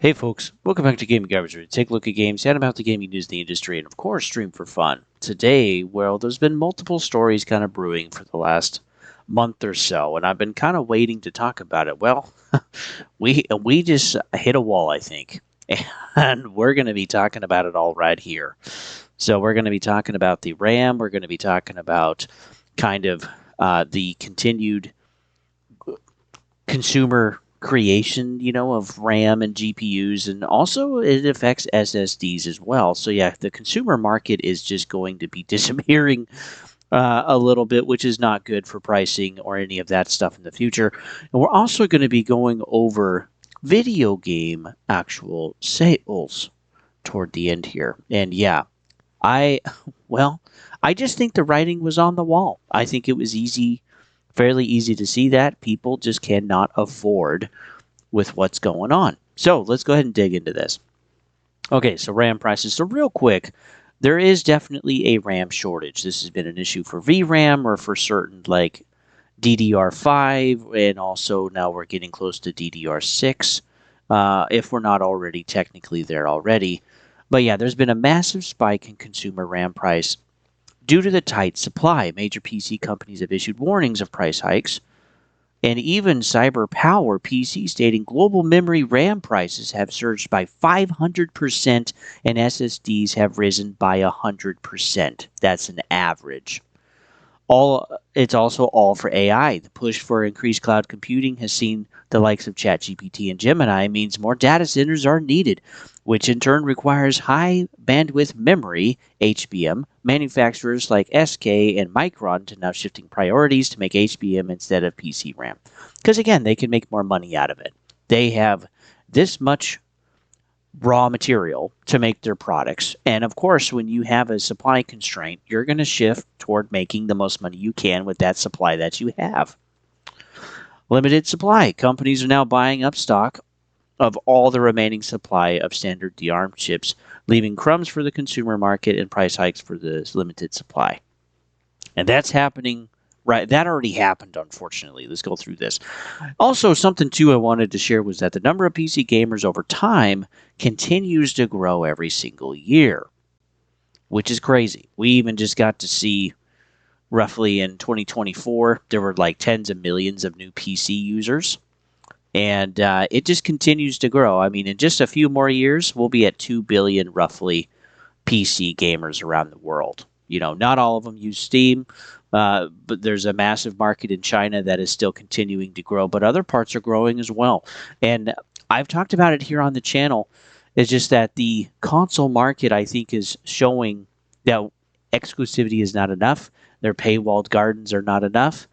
Hey folks, welcome back to Gaming Garbage. We take a look at games and about the gaming news in the industry, and of course, stream for fun. Today, well, there's been multiple stories kind of brewing for the last month or so, and I've been kind of waiting to talk about it. Well, we just hit a wall, I think, and we're going to be talking about it all right here. So we're going to be talking about the RAM. We're going to be talking about kind of the continued consumer creation, of RAM and GPUs, and also it affects SSDs as well. So yeah, the consumer market is just going to be disappearing a little bit, which is not good for pricing or any of that stuff in the future. And we're also going to be going over video game actual sales toward the end here. And yeah, I, well, I just think the writing was on the wall. I think it was fairly easy to see that people just cannot afford with what's going on. So let's go ahead and dig into this. Okay, so RAM prices. So real quick, there is definitely a RAM shortage. This has been an issue for VRAM or for certain like DDR5, and also now we're getting close to DDR6, if we're not already technically there already. But yeah, there's been a massive spike in consumer RAM price due to the tight supply. Major PC companies have issued warnings of price hikes, and even CyberPower PC stating global memory RAM prices have surged by 500% and SSDs have risen by 100%. That's an average. It's also all for AI. The push for increased cloud computing has seen the likes of ChatGPT and Gemini means more data centers are needed, which in turn requires high bandwidth memory, HBM. Manufacturers like SK and Micron are now shifting priorities to make HBM instead of PC RAM. Because again, they can make more money out of it. They have this much raw material to make their products. And of course, when you have a supply constraint, you're going to shift toward making the most money you can with that supply that you have. Limited supply. Companies are now buying up stock of all the remaining supply of standard DRAM chips, leaving crumbs for the consumer market and price hikes for the limited supply. And that's happening. Right, that already happened, unfortunately. Let's go through this. Also, something too I wanted to share was that the number of PC gamers over time continues to grow every single year, which is crazy. We even just got to see roughly in 2024, there were like tens of millions of new PC users, and it just continues to grow. I mean, in just a few more years, we'll be at 2 billion roughly PC gamers around the world. Not all of them use Steam. But there's a massive market in China that is still continuing to grow, but other parts are growing as well. And I've talked about it here on the channel. It's just that the console market, I think, is showing that exclusivity is not enough. Their paywalled gardens are not enough.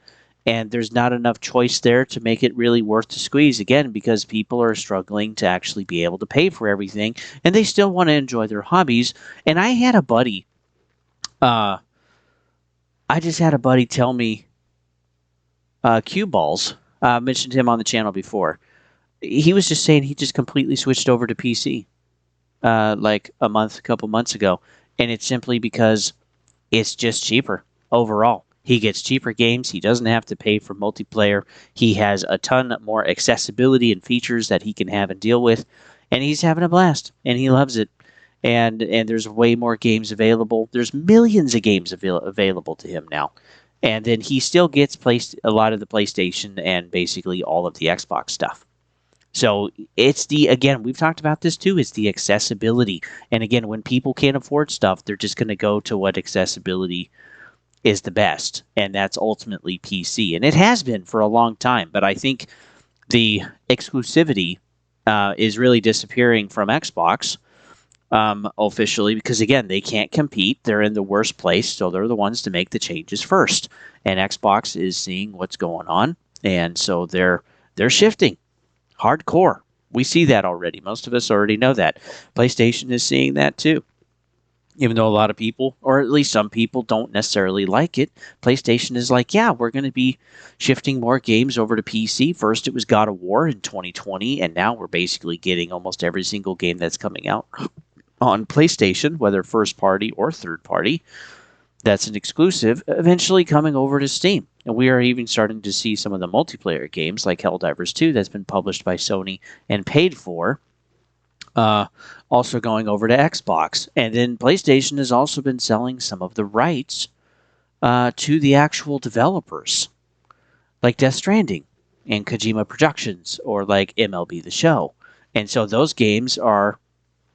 And there's not enough choice there to make it really worth the squeeze, again, because people are struggling to actually be able to pay for everything, and they still want to enjoy their hobbies. And I had a buddy... I just had a buddy tell me, Cue Balls, mentioned him on the channel before. He was just saying he just completely switched over to PC, like a couple months ago. And it's simply because it's just cheaper overall. He gets cheaper games. He doesn't have to pay for multiplayer. He has a ton more accessibility and features that he can have and deal with. And he's having a blast. And he loves it. And there's way more games available. There's millions of games available to him now. And then he still gets a lot of the PlayStation and basically all of the Xbox stuff. So it's again, we've talked about this too, it's the accessibility. And again, when people can't afford stuff, they're just going to go to what accessibility is the best. And that's ultimately PC. And it has been for a long time. But I think the exclusivity is really disappearing from Xbox. Officially, because again, they can't compete. They're in the worst place, so they're the ones to make the changes first. And Xbox is seeing what's going on, and so they're shifting hardcore. We see that already. Most of us already know that. PlayStation is seeing that too. Even though a lot of people, or at least some people, don't necessarily like it, PlayStation is like, yeah, we're going to be shifting more games over to PC. First, it was God of War in 2020, and now we're basically getting almost every single game that's coming out on PlayStation, whether first party or third party, that's an exclusive, eventually coming over to Steam. And we are even starting to see some of the multiplayer games like Helldivers 2 that's been published by Sony and paid for Uh, Also going over to Xbox. And then PlayStation has also been selling some of the rights to the actual developers, like Death Stranding and Kojima Productions, or like MLB The Show. And so those games are,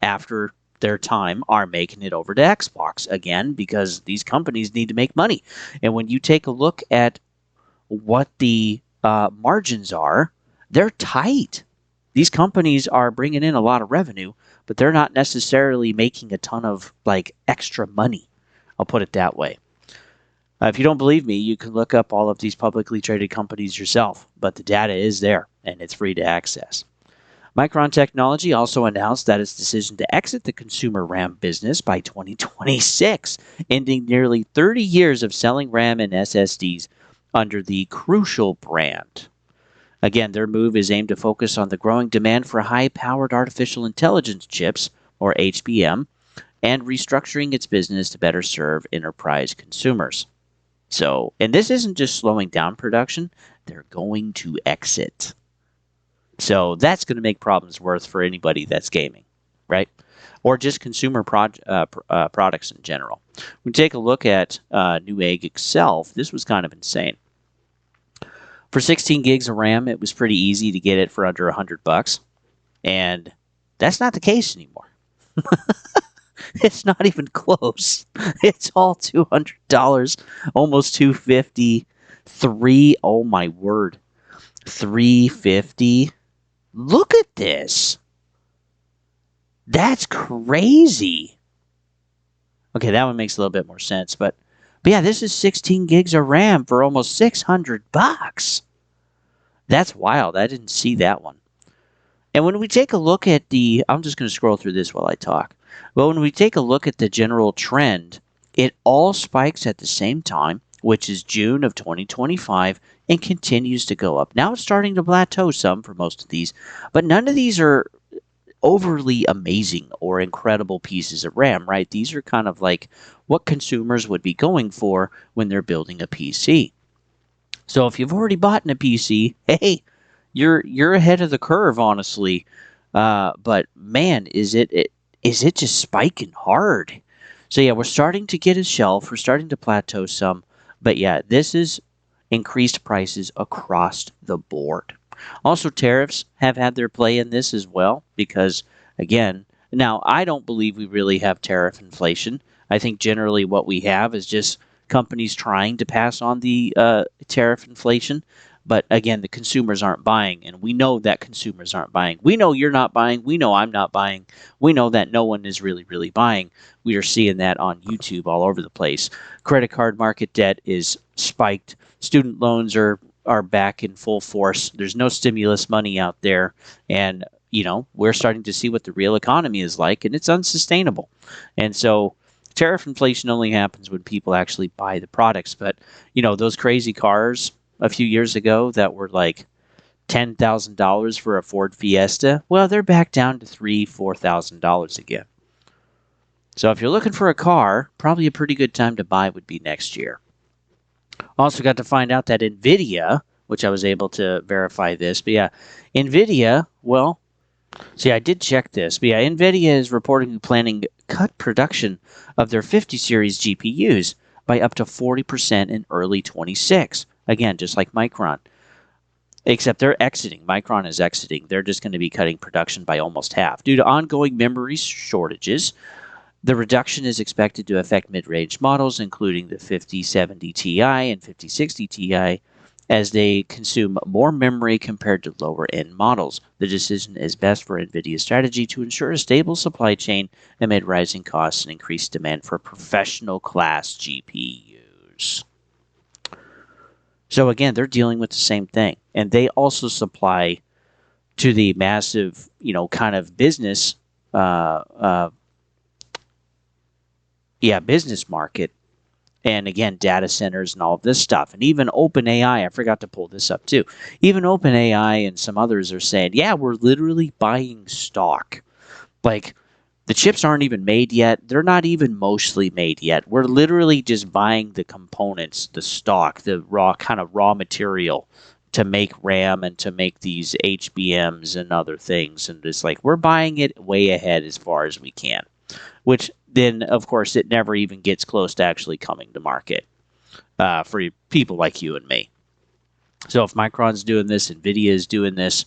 after their time, are making it over to Xbox again because these companies need to make money. And when you take a look at what the margins are, they're tight. These companies are bringing in a lot of revenue, but they're not necessarily making a ton of like extra money. I'll put it that way. If you don't believe me, you can look up all of these publicly traded companies yourself, but the data is there and it's free to access. Micron Technology also announced that its decision to exit the consumer RAM business by 2026, ending nearly 30 years of selling RAM and SSDs under the Crucial brand. Again, their move is aimed to focus on the growing demand for high-powered artificial intelligence chips, or HBM, and restructuring its business to better serve enterprise consumers. So, and this isn't just slowing down production, they're going to exit. So that's going to make problems worse for anybody that's gaming, right? Or just consumer products in general. When you take a look at Newegg itself, this was kind of insane. For 16 gigs of RAM, it was pretty easy to get it for under $100, and that's not the case anymore. It's not even close. It's all $200, almost $250, oh my word, $350. Look at this. That's crazy. Okay, that one makes a little bit more sense, but yeah, this is 16 gigs of RAM for almost $600. That's wild. I didn't see that one. And when we take a look at I'm just going to scroll through this while I talk. But when we take a look at the general trend, it all spikes at the same time, which is June of 2025, and continues to go up. Now it's starting to plateau some for most of these, but none of these are overly amazing or incredible pieces of RAM, right? These are kind of like what consumers would be going for when they're building a PC. So if you've already bought a PC, hey, you're ahead of the curve, honestly. But man, is it just spiking hard? So yeah, we're starting to get a shelf. We're starting to plateau some, but yeah, this is increased prices across the board. Also, tariffs have had their play in this as well because, again, now I don't believe we really have tariff inflation. I think generally what we have is just companies trying to pass on the tariff inflation. But again, the consumers aren't buying, and we know that consumers aren't buying. We know you're not buying. We know I'm not buying. We know that no one is really, really buying. We are seeing that on YouTube all over the place. Credit card market debt is spiked. Student loans are back in full force. There's no stimulus money out there, and we're starting to see what the real economy is like, and it's unsustainable. And so tariff inflation only happens when people actually buy the products. But those crazy cars a few years ago that were like $10,000 for a Ford Fiesta, well, they're back down to $3,000-$4,000 again. So if you're looking for a car, probably a pretty good time to buy would be next year. Also got to find out that NVidia, which I was able to verify this, but yeah, NVIDIA, well, see, I did check this, but yeah, NVIDIA is reportedly planning to cut production of their 50 series GPUs by up to 40% in early 26. Again, just like Micron. Except they're exiting. Micron is exiting. They're just going to be cutting production by almost half. Due to ongoing memory shortages, the reduction is expected to affect mid-range models, including the 5070 Ti and 5060 Ti, as they consume more memory compared to lower-end models. The decision is best for NVIDIA's strategy to ensure a stable supply chain amid rising costs and increased demand for professional-class GPUs. So again, they're dealing with the same thing. And they also supply to the massive, kind of business business market, and again, data centers and all of this stuff. And even OpenAI, I forgot to pull this up too. Even OpenAI and some others are saying, yeah, we're literally buying stock. Like, the chips aren't even made yet. They're not even mostly made yet. We're literally just buying the components, the stock, the raw material to make RAM and to make these HBMs and other things. And it's like we're buying it way ahead as far as we can, which then, of course, it never even gets close to actually coming to market for people like you and me. So if Micron's doing this, NVIDIA is doing this,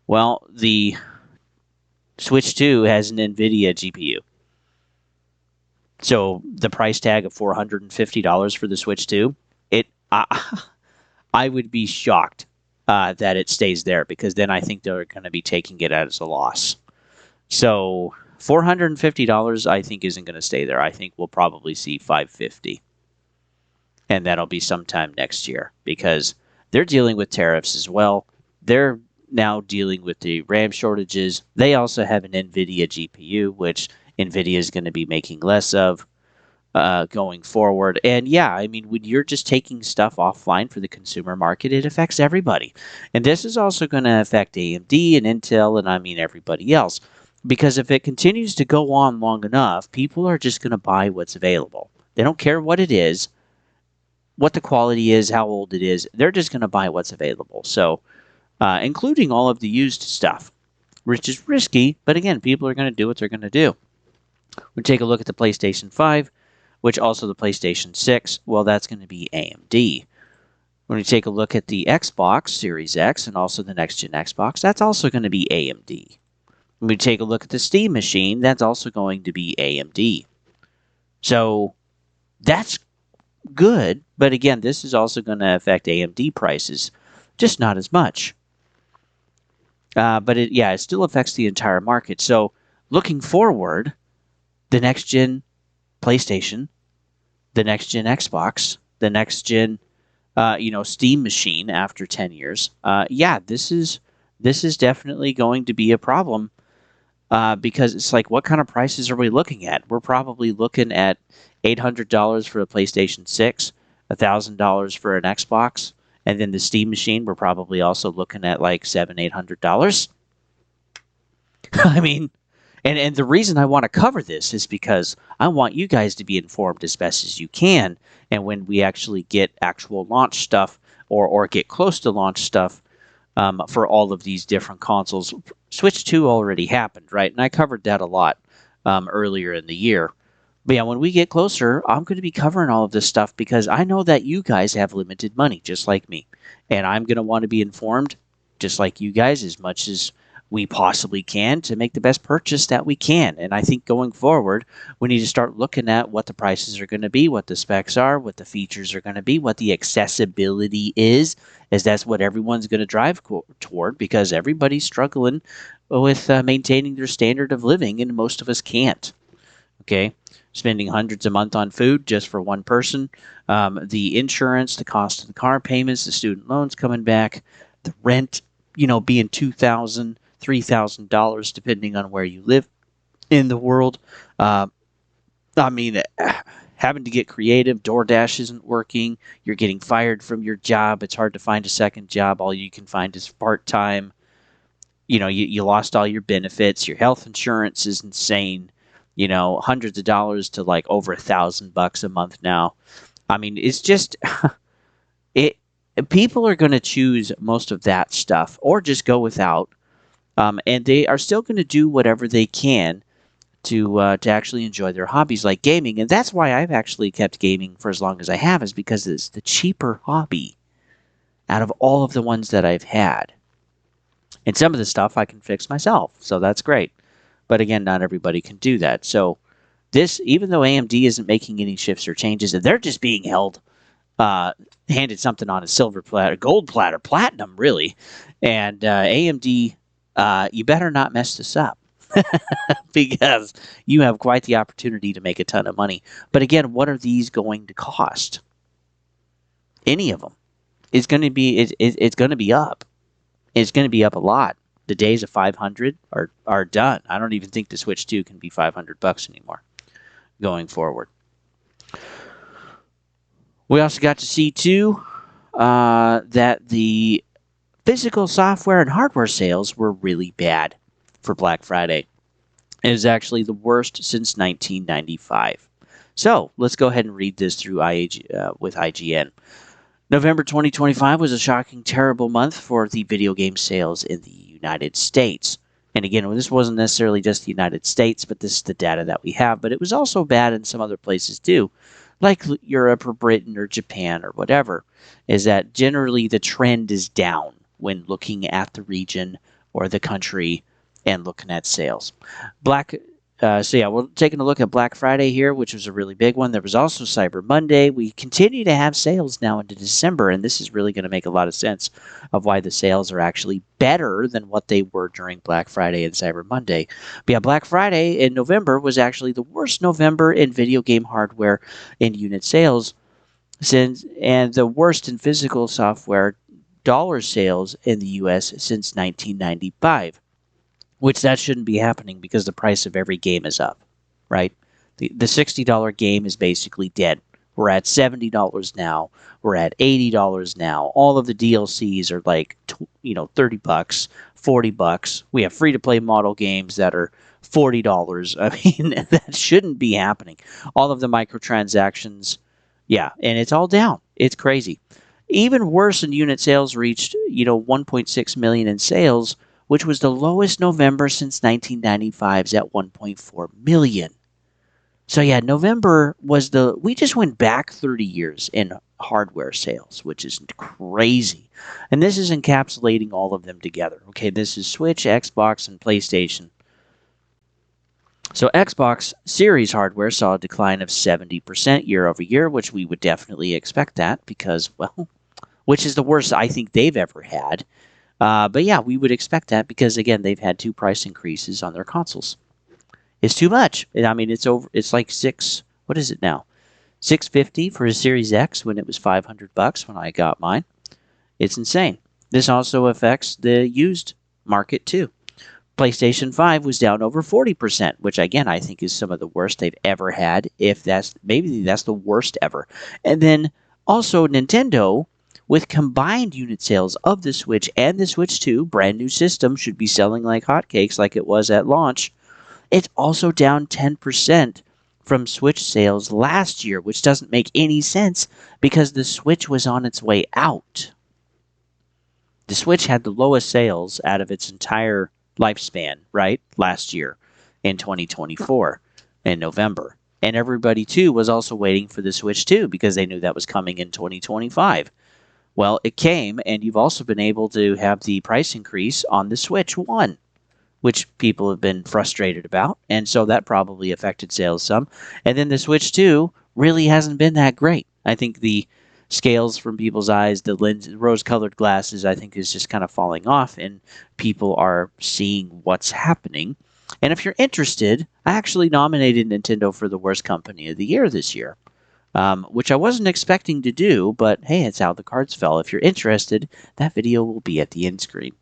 well, the Switch 2 has an NVIDIA GPU. So the price tag of $450 for the Switch 2, I would be shocked that it stays there, because then I think they're going to be taking it as a loss. So $450 I think isn't going to stay there. I think we'll probably see $550. And that'll be sometime next year, because they're dealing with tariffs as well. They're now dealing with the RAM shortages. They also have an NVIDIA GPU, which NVIDIA is going to be making less of going forward. And yeah, I mean, when you're just taking stuff offline for the consumer market, it affects everybody. And this is also going to affect AMD and Intel, and I mean everybody else. Because if it continues to go on long enough, people are just going to buy what's available. They don't care what it is, what the quality is, how old it is. They're just going to buy what's available. So, including all of the used stuff, which is risky, but again, people are going to do what they're going to do. We take a look at the PlayStation 5, which also the PlayStation 6, well, that's going to be AMD. When we take a look at the Xbox Series X and also the next-gen Xbox, that's also going to be AMD. When we take a look at the Steam machine, that's also going to be AMD. So that's good, but again, this is also going to affect AMD prices, just not as much. But it still affects the entire market. So looking forward, the next gen PlayStation, the next gen Xbox, the next gen Steam machine after 10 years, this is definitely going to be a problem. Because it's like, what kind of prices are we looking at? We're probably looking at $800 for a PlayStation 6, $1,000 for an Xbox, and then the Steam machine, we're probably also looking at like $700-800. I mean, and the reason I want to cover this is because I want you guys to be informed as best as you can, and when we actually get actual launch stuff or get close to launch stuff, for all of these different consoles. Switch 2 already happened, right? And I covered that a lot earlier in the year. But yeah, when we get closer, I'm going to be covering all of this stuff because I know that you guys have limited money, just like me. And I'm going to want to be informed, just like you guys, as much as we possibly can to make the best purchase that we can. And I think going forward, we need to start looking at what the prices are going to be, what the specs are, what the features are going to be, what the accessibility is, as that's what everyone's going to drive toward, because everybody's struggling with maintaining their standard of living, and most of us can't. Okay, spending hundreds a month on food just for one person, the insurance, the cost of the car payments, the student loans coming back, the rent, being $2,000, $3,000 depending on where you live in the world. Having to get creative. DoorDash isn't working. You're getting fired from your job. It's hard to find a second job. All you can find is part-time. You lost all your benefits. Your health insurance is insane. Hundreds of dollars to like over $1,000 a month now. I mean, it's just people are going to choose most of that stuff or just go without. And they are still going to do whatever they can to actually enjoy their hobbies like gaming. And that's why I've actually kept gaming for as long as I have, is because it's the cheaper hobby out of all of the ones that I've had. And some of the stuff I can fix myself, so that's great. But again, not everybody can do that. So this, even though AMD isn't making any shifts or changes, and they're just being handed something on a silver platter, gold platter, platinum, really. And AMD, you better not mess this up. Because you have quite the opportunity to make a ton of money. But again, what are these going to cost? Any of them. It's going to be it's going to be up. It's going to be up a lot. The days of 500 are done. I don't even think the Switch 2 can be $500 anymore going forward. We also got to see too that the physical software and hardware sales were really bad for Black Friday. It is actually the worst since 1995. So let's go ahead and read this through with IGN. November 2025 was a shocking, terrible month for the video game sales in the United States. And again, this wasn't necessarily just the United States, but this is the data that we have. But it was also bad in some other places too, like Europe or Britain or Japan or whatever, is that generally the trend is down when looking at the region or the country and looking at sales. We're taking a look at Black Friday here, which was a really big one. There was also Cyber Monday. We continue to have sales now into December, and this is really going to make a lot of sense of why the sales are actually better than what they were during Black Friday and Cyber Monday. But yeah, Black Friday in November was actually the worst November in video game hardware in unit sales and the worst in physical software dollar sales in the US since 1995. Which that shouldn't be happening because the price of every game is up, right? The $60 game is basically dead. We're at $70 now. We're at $80 now. All of the DLCs are like, $30, $40. We have free-to-play model games that are $40. I mean, that shouldn't be happening. All of the microtransactions, yeah, and it's all down. It's crazy. Even worse, in unit sales reached, 1.6 million in sales, which was the lowest November since 1995's at 1.4 million. So yeah, November was we just went back 30 years in hardware sales, which is crazy. And this is encapsulating all of them together. Okay, this is Switch, Xbox, and PlayStation. So Xbox Series hardware saw a decline of 70% year over year, which we would definitely expect that because, which is the worst I think they've ever had. But yeah, we would expect that because again, they've had 2 price increases on their consoles. It's too much. I mean, it's over. It's like what is it now? $650 for a Series X when it was $500 when I got mine. It's insane. This also affects the used market too. PlayStation 5 was down over 40%, which again I think is some of the worst they've ever had. Maybe that's the worst ever. And then also Nintendo, with combined unit sales of the Switch and the Switch 2, brand new system should be selling like hotcakes like it was at launch. It's also down 10% from Switch sales last year, which doesn't make any sense because the Switch was on its way out. The Switch had the lowest sales out of its entire lifespan, right? Last year in 2024 in November. And everybody, too, was also waiting for the Switch 2 because they knew that was coming in 2025. Well, it came, and you've also been able to have the price increase on the Switch 1, which people have been frustrated about, and so that probably affected sales some. And then the Switch 2 really hasn't been that great. I think the scales from people's eyes, the rose-colored glasses, I think is just kind of falling off, and people are seeing what's happening. And if you're interested, I actually nominated Nintendo for the worst company of the year this year. Which I wasn't expecting to do, but hey, it's how the cards fell. If you're interested, that video will be at the end screen.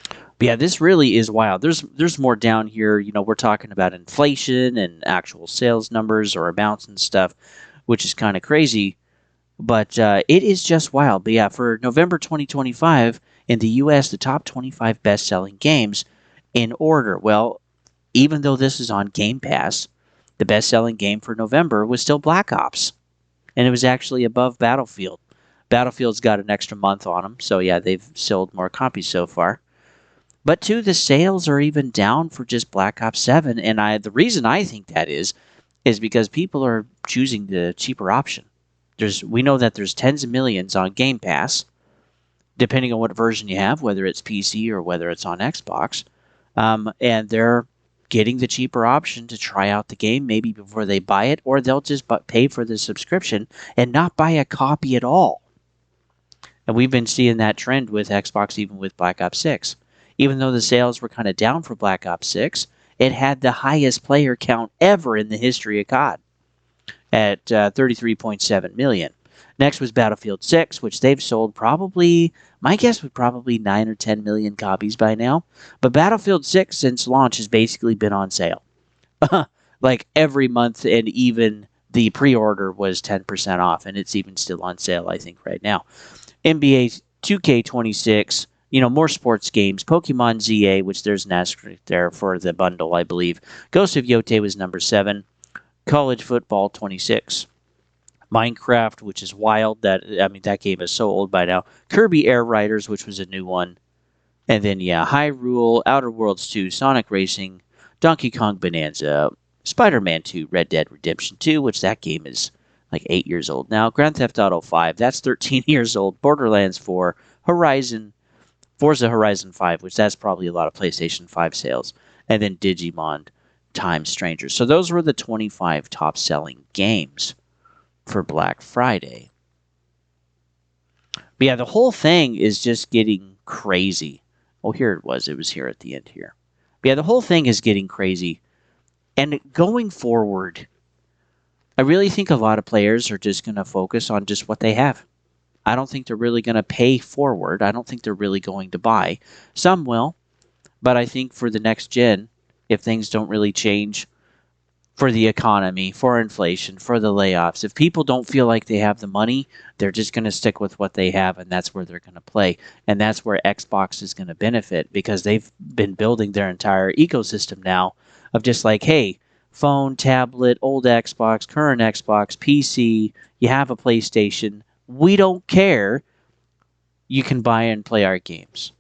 But yeah, this really is wild. There's more down here. We're talking about inflation and actual sales numbers or amounts and stuff, which is kind of crazy. But it is just wild. But yeah, for November 2025, in the U.S., the top 25 best-selling games in order. Well, even though this is on Game Pass, the best-selling game for November was still Black Ops, and it was actually above Battlefield. Battlefield's got an extra month on them, so yeah, they've sold more copies so far. But too, the sales are even down for just Black Ops 7, and the reason I think that is because people are choosing the cheaper option. We know that there's tens of millions on Game Pass, depending on what version you have, whether it's PC or whether it's on Xbox, and they're getting the cheaper option to try out the game maybe before they buy it, or they'll just pay for the subscription and not buy a copy at all. And we've been seeing that trend with Xbox, even with Black Ops 6. Even though the sales were kind of down for Black Ops 6, it had the highest player count ever in the history of COD at 33.7 million. Next was Battlefield 6, which they've sold my guess would probably 9 or 10 million copies by now. But Battlefield 6 since launch has basically been on sale. Like every month, and even the pre-order was 10% off, and it's even still on sale, I think, right now. NBA 2K26, more sports games. Pokemon ZA, which there's an asterisk there for the bundle, I believe. Ghost of Yote was number 7. College Football 26. Minecraft, which is wild. That game is so old by now. Kirby Air Riders, which was a new one. And then, yeah, Hyrule, Outer Worlds 2, Sonic Racing, Donkey Kong Bonanza, Spider-Man 2, Red Dead Redemption 2, which that game is like 8 years old now, Grand Theft Auto 5, that's 13 years old, Borderlands 4, Forza Horizon 5, which that's probably a lot of PlayStation 5 sales, and then Digimon Time Strangers. So those were the 25 top-selling games for Black Friday. But yeah, the whole thing is just getting crazy. Oh, here it was. It was here at the end here. But yeah, the whole thing is getting crazy. And going forward, I really think a lot of players are just going to focus on just what they have. I don't think they're really going to pay forward. I don't think they're really going to buy. Some will, but I think for the next gen, if things don't really change for the economy, for inflation, for the layoffs, if people don't feel like they have the money, they're just going to stick with what they have, and that's where they're going to play. And that's where Xbox is going to benefit, because they've been building their entire ecosystem now of just like, hey, phone, tablet, old Xbox, current Xbox, PC, you have a PlayStation, we don't care, you can buy and play our games.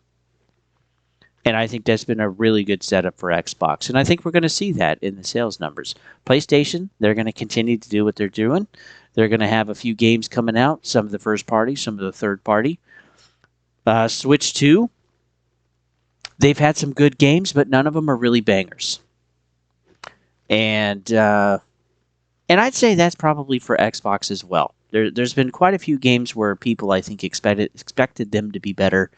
And I think that's been a really good setup for Xbox. And I think we're going to see that in the sales numbers. PlayStation, they're going to continue to do what they're doing. They're going to have a few games coming out, some of the first party, some of the third party. Switch 2, they've had some good games, but none of them are really bangers. And I'd say that's probably for Xbox as well. There's been quite a few games where people, I think, expected them to be better,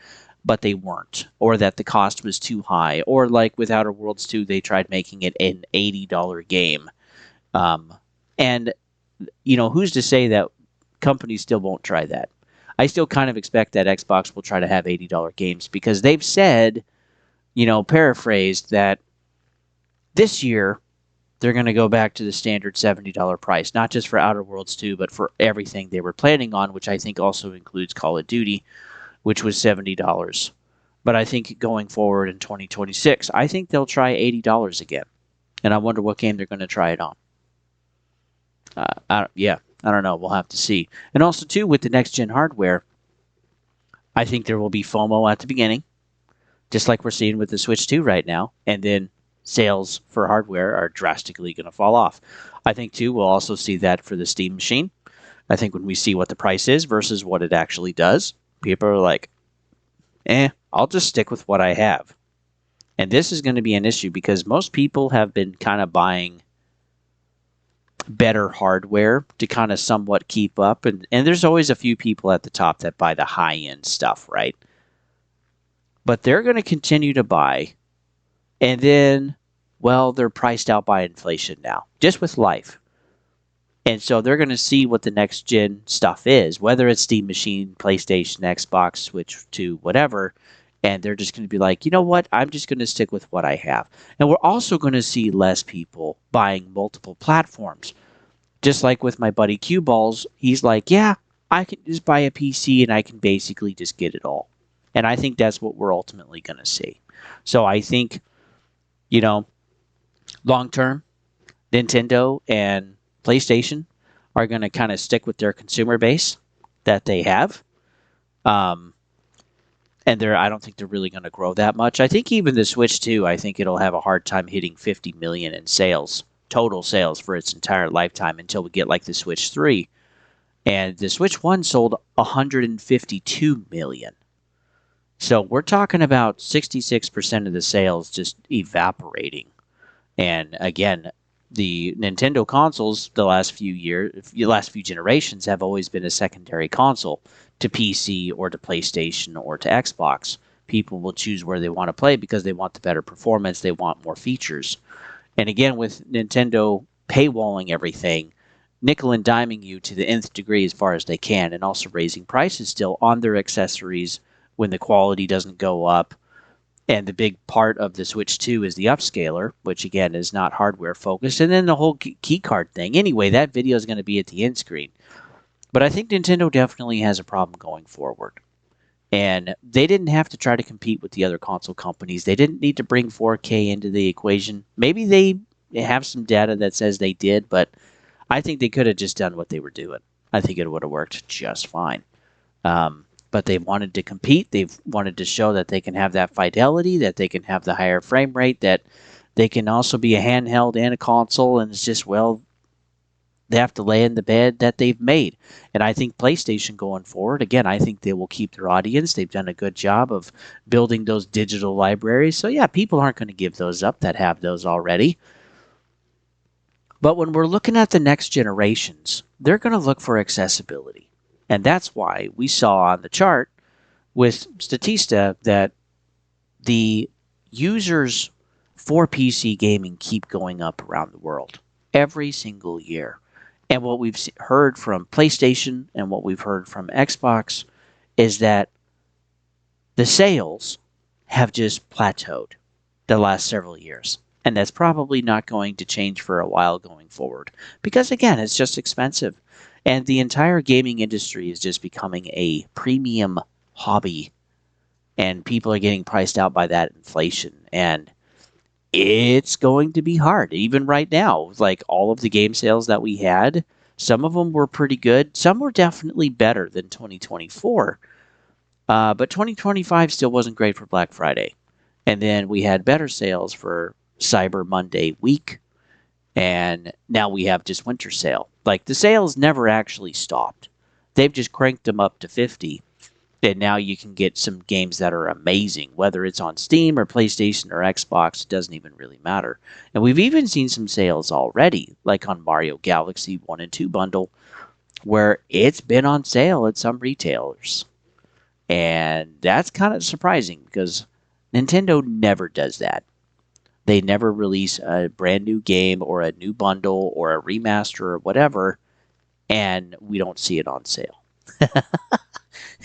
but they weren't, or that the cost was too high, or like with Outer Worlds 2, they tried making it an $80 game. And, who's to say that companies still won't try that? I still kind of expect that Xbox will try to have $80 games, because they've said, paraphrased, that this year they're going to go back to the standard $70 price, not just for Outer Worlds 2, but for everything they were planning on, which I think also includes Call of Duty, which was $70. But I think going forward in 2026, I think they'll try $80 again. And I wonder what game they're going to try it on. I don't know. We'll have to see. And also, too, with the next-gen hardware, I think there will be FOMO at the beginning, just like we're seeing with the Switch 2 right now. And then sales for hardware are drastically going to fall off. I think, too, we'll also see that for the Steam machine. I think when we see what the price is versus what it actually does, people are like, I'll just stick with what I have. And this is going to be an issue, because most people have been kind of buying better hardware to kind of somewhat keep up. And there's always a few people at the top that buy the high-end stuff, right? But they're going to continue to buy. And then, they're priced out by inflation now, just with life. And so they're going to see what the next gen stuff is, whether it's Steam Machine, PlayStation, Xbox, Switch 2, whatever. And they're just going to be like, you know what? I'm just going to stick with what I have. And we're also going to see less people buying multiple platforms. Just like with my buddy Q Balls, he's like, yeah, I can just buy a PC and I can basically just get it all. And I think that's what we're ultimately going to see. So I think, long term, Nintendo and PlayStation are going to kind of stick with their consumer base that they have. And I don't think they're really going to grow that much. I think even the Switch 2, I think it'll have a hard time hitting 50 million in sales, total sales for its entire lifetime, until we get like the Switch 3. And the Switch 1 sold 152 million. So we're talking about 66% of the sales just evaporating. And again, the Nintendo consoles, the last few generations, have always been a secondary console to PC or to PlayStation or to Xbox. People will choose where they want to play because they want the better performance, they want more features. And again, with Nintendo paywalling everything, nickel and diming you to the nth degree as far as they can, and also raising prices still on their accessories when the quality doesn't go up. And the big part of the Switch 2 is the upscaler, which again is not hardware focused. And then the whole key card thing. Anyway, that video is going to be at the end screen. But I think Nintendo definitely has a problem going forward. And they didn't have to try to compete with the other console companies. They didn't need to bring 4K into the equation. Maybe they have some data that says they did, but I think they could have just done what they were doing. I think it would have worked just fine. But they wanted to compete. They've wanted to show that they can have that fidelity, that they can have the higher frame rate, that they can also be a handheld and a console. And it's just, well, they have to lay in the bed that they've made. And I think PlayStation going forward, again, I think they will keep their audience. They've done a good job of building those digital libraries. So yeah, people aren't going to give those up that have those already. But when we're looking at the next generations, they're going to look for accessibility. And that's why we saw on the chart with Statista that the users for PC gaming keep going up around the world every single year. And what we've heard from PlayStation and what we've heard from Xbox is that the sales have just plateaued the last several years. And that's probably not going to change for a while going forward. Because again, it's just expensive. And the entire gaming industry is just becoming a premium hobby. And people are getting priced out by that inflation. And it's going to be hard. Even right now, like all of the game sales that we had, some of them were pretty good. Some were definitely better than 2024. But 2025 still wasn't great for Black Friday. And then we had better sales for Cyber Monday week. And now we have just winter sale. Like the sales never actually stopped. They've just cranked them up to 50. And now you can get some games that are amazing, whether it's on Steam or PlayStation or Xbox, it doesn't even really matter. And we've even seen some sales already, like on Mario Galaxy 1 and 2 bundle, where it's been on sale at some retailers. And that's kind of surprising because Nintendo never does that. They never release a brand new game or a new bundle or a remaster or whatever, and we don't see it on sale.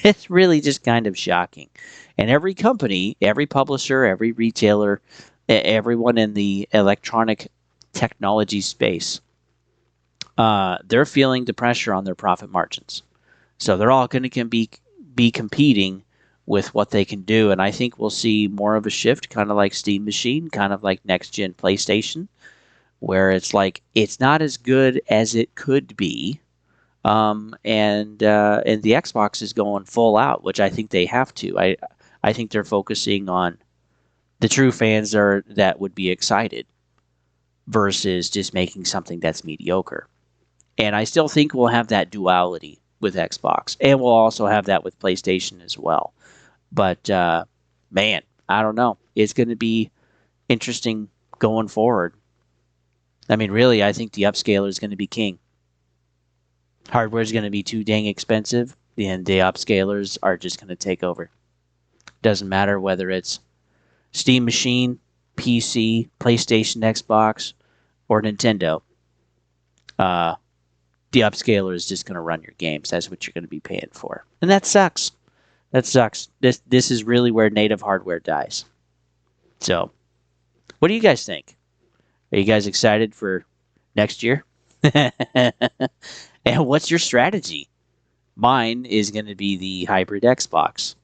It's really just kind of shocking. And every company, every publisher, every retailer, everyone in the electronic technology space, they're feeling the pressure on their profit margins. So they're all going to be competing with what they can do. And I think we'll see more of a shift, kind of like Steam Machine, kind of like next-gen PlayStation, where it's like it's not as good as it could be. And the Xbox is going full out, which I think they have to. I think they're focusing on the true fans that would be excited versus just making something that's mediocre. And I still think we'll have that duality with Xbox, and we'll also have that with PlayStation as well. But man, I don't know. It's going to be interesting going forward. I mean, really, I think the upscaler is going to be king. Hardware is going to be too dang expensive, and the upscalers are just going to take over. Doesn't matter whether it's Steam Machine, PC, PlayStation, Xbox, or Nintendo. The upscaler is just going to run your games. That's what you're going to be paying for, and that sucks. That sucks. This is really where native hardware dies. So, what do you guys think? Are you guys excited for next year? And what's your strategy? Mine is going to be the hybrid Xbox,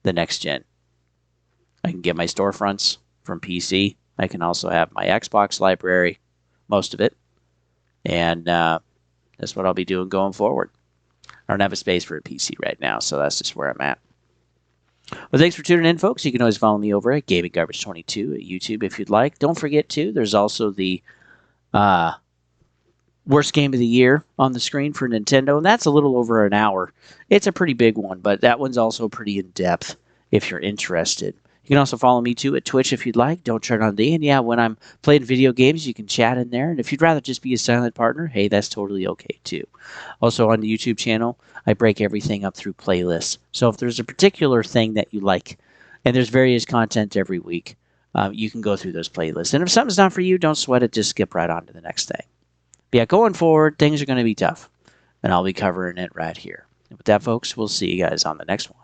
the next gen. I can get my storefronts from PC. I can also have my Xbox library, most of it. And that's what I'll be doing going forward. I don't have a space for a PC right now, so that's just where I'm at. Well, thanks for tuning in, folks. You can always follow me over at GamingGarbage22 at YouTube if you'd like. Don't forget, too, there's also the worst game of the year on the screen for Nintendo, and that's a little over an hour. It's a pretty big one, but that one's also pretty in-depth if you're interested. You can also follow me, too, at Twitch if you'd like. Don't turn on the... And yeah, when I'm playing video games, you can chat in there. And if you'd rather just be a silent partner, hey, that's totally okay, too. Also, on the YouTube channel, I break everything up through playlists. So if there's a particular thing that you like, and there's various content every week, you can go through those playlists. And if something's not for you, don't sweat it. Just skip right on to the next thing. But yeah, going forward, things are going to be tough. And I'll be covering it right here. And with that, folks, we'll see you guys on the next one.